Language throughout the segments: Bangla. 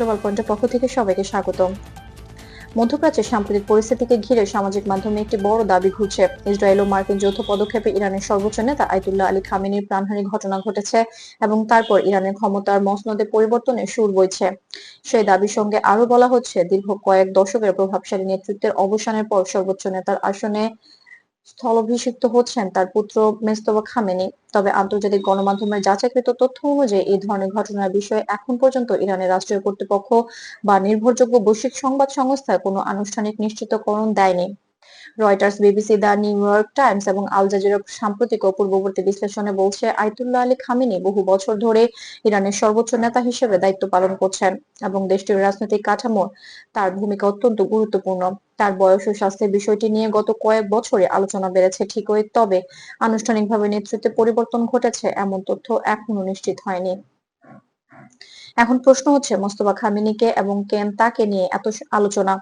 গ্লোবাল পয়েন্টের পক্ষ থেকে সবাইকে স্বাগতম। মধ্যপ্রাচ্যের সাম্প্রতিক পরিস্থিতিকে ঘিরে সামাজিক মাধ্যমে একটি বড় দাবি ঘুরছে। ইসরায়েল ও মার্কিন যৌথ পদক্ষেপে ইরানের সর্বোচ্চ নেতা আয়াতুল্লাহ আলী খামেনির প্রাণহানির ঘটনা ঘটেছে এবং তারপর ইরানের ক্ষমতার মসনদে পরিবর্তনের সুর বইছে। সেই দাবির সঙ্গে আরো বলা হচ্ছে, দীর্ঘ কয়েক দশকের প্রভাবশালী নেতৃত্বের অবসানের পর সর্বোচ্চ নেতার আসনে স্থলাভিষিক্ত হচ্ছেন তার পুত্র মেজতবা খামেনি। তবে আন্তর্জাতিক গণমাধ্যমের যাচাইকৃত তথ্য অনুযায়ী এই ধরনের ঘটনার বিষয়ে এখন পর্যন্ত ইরানের রাষ্ট্রীয় কর্তৃপক্ষ বা নির্ভরযোগ্য বৈশ্বিক সংবাদ সংস্থা কোনো আনুষ্ঠানিক নিশ্চিতকরণ দেয়নি। Reuters, BBC, the new York Times এবং আল জাজিরার সাম্প্রতিক ও পূর্ববর্তী বিশ্লেষণে বলছে, আয়াতুল্লাহ আলী খামেনি বহু বছর ধরে ইরানের সর্বোচ্চ নেতা হিসেবে দায়িত্ব পালন করছেন এবং দেশটির রাজনৈতিক কাঠামোর তার ভূমিকা অত্যন্ত গুরুত্বপূর্ণ। তার বয়স ও স্বাস্থ্যের বিষয়টি নিয়ে গত কয়েক বছরে আলোচনা বেড়েছে ঠিকই, তবে আনুষ্ঠানিকভাবে নেতৃত্বে পরিবর্তন ঘটেছে এমন তথ্য এখনো নিশ্চিত হয়নি। এখন প্রশ্ন হচ্ছে, মোস্তফা খামেনিকে এবং কেন তাকে নিয়ে এত আলোচনা?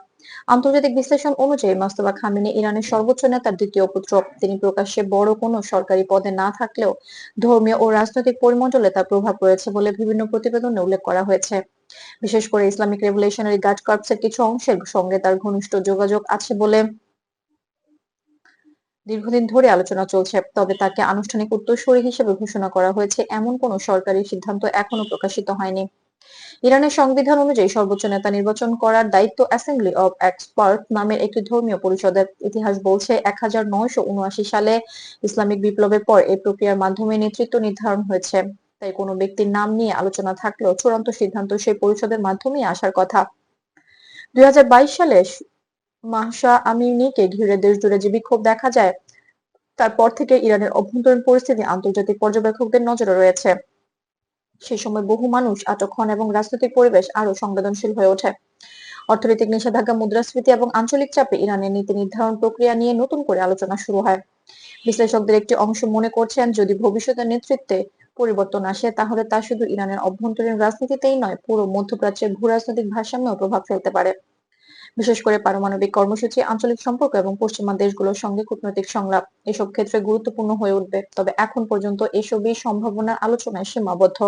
আন্তর্জাতিক বিশ্লেষণ অনুযায়ী মোস্তফা খামেনি ইরানের সর্বোচ্চ নেতার দ্বিতীয় পুত্র। তিনি প্রকাশ্যে বড় কোনো সরকারি পদে না থাকলেও ধর্মীয় ও রাজনৈতিক পরিমণ্ডলে তার প্রভাব রয়েছে বলে বিভিন্ন প্রতিবেদনে উল্লেখ করা হয়েছে। বিশেষ করে ইসলামিক রেভলিউশনারি গার্ড কর্পসের কিছু অংশের সঙ্গে তার ঘনিষ্ঠ যোগাযোগ আছে বলে দীর্ঘদিন ধরে আলোচনা চলছে। তবে তাকে আনুষ্ঠানিক উত্তরসূরি হিসেবে ঘোষণা করা হয়েছে এমন কোনো সরকারি সিদ্ধান্ত এখনো প্রকাশিত হয়নি। ইরানের সংবিধান অনুযায়ী সর্বোচ্চ নেতা নির্বাচন করার দায়িত্ব অ্যাসেম্বলি অব এক্সপার্ট নামের একটি ধর্মীয় পরিষদের। ইতিহাস বলছে, 1979 সালে ইসলামিক বিপ্লবের পর এই প্রক্রিয়ার মাধ্যমে নেতৃত্ব নির্ধারণ হয়েছে। তাই কোনো ব্যক্তির নাম নিয়ে আলোচনা থাকলেও চূড়ান্ত সিদ্ধান্ত সেই পরিষদের মাধ্যমেই আসার কথা। 2022 সালে মাহসা আমিনিকে ঘিরে দেশজুড়ে যে বিক্ষোভ দেখা যায়, তারপর থেকে ইরানের অভ্যন্তরীণ পরিস্থিতি আন্তর্জাতিক পর্যবেক্ষকদের নজরে রয়েছে। সেই সময় বহু মানুষ আটক হন এবং রাজনৈতিক পরিবেশ আরো সংবেদনশীল হয়ে ওঠে। অর্থনৈতিক নিষেধাজ্ঞা, মুদ্রাস্ফীতি এবং আঞ্চলিক চাপে ইরানের নীতি নির্ধারণ প্রক্রিয়া নিয়ে নতুন করে আলোচনা শুরু হয়। বিশ্লেষকদের একটি অংশ মনে করছেন, যদি ভবিষ্যতের নেতৃত্বে পরিবর্তন আসে, তাহলে তা শুধু ইরানের অভ্যন্তরীণ রাজনীতিতেই নয়, পুরো মধ্যপ্রাচ্যের ভূরাজনৈতিক ভারসাম্যেও প্রভাব ফেলতে পারে। বিশেষ করে পারমাণবিক কর্মসূচি, আঞ্চলিক সম্পর্ক এবং পশ্চিমা দেশগুলোর সঙ্গে কূটনৈতিক সংলাপ এসব ক্ষেত্রে গুরুত্বপূর্ণ হয়ে উঠবে। তবে এখন পর্যন্ত এসবই সম্ভাবনার আলোচনায় সীমাবদ্ধ।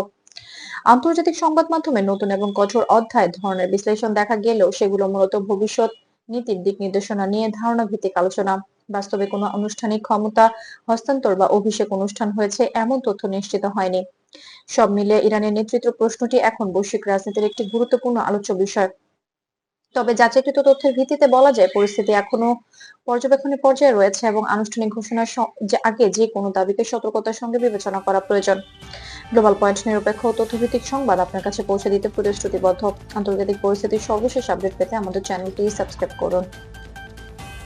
আন্তর্জাতিক সংবাদ মাধ্যমে নতুন এবং কঠোর অধ্যায় ধরনের বিশ্লেষণ দেখা গেলেও সেগুলো মূলত ভবিষ্যৎ নীতির দিক নির্দেশনা নিয়ে ধারণা ভিত্তিক আলোচনা। বাস্তবে কোনো আনুষ্ঠানিক ক্ষমতা হস্তান্তর বা অভিষেক অনুষ্ঠান হয়েছে এমন তথ্য নিশ্চিত হয়নি। সব মিলিয়ে ইরানের নেতৃত্ব প্রশ্নটি এখন বৈশ্বিক রাজনীতির একটি গুরুত্বপূর্ণ আলোচ্য বিষয়। তবে যাচাইকৃত তথ্যের ভিত্তিতে বলা যায়, পরিস্থিতি এখনো পর্যবেক্ষণের পর্যায়ে রয়েছে এবং আনুষ্ঠানিক ঘোষণার যে আগে যে কোনো দাবিকে সতর্কতার সঙ্গে বিবেচনা করা প্রয়োজন। গ্লোবাল পয়েন্ট নিরপেক্ষ ও তথ্যভিত্তিক সংবাদ আপনার কাছে পৌঁছে দিতে প্রতিশ্রুতিবদ্ধ। আন্তর্জাতিক পরিস্থিতির সর্বশেষ আপডেট পেতে আমাদের চ্যানেলটি সাবস্ক্রাইব করুন।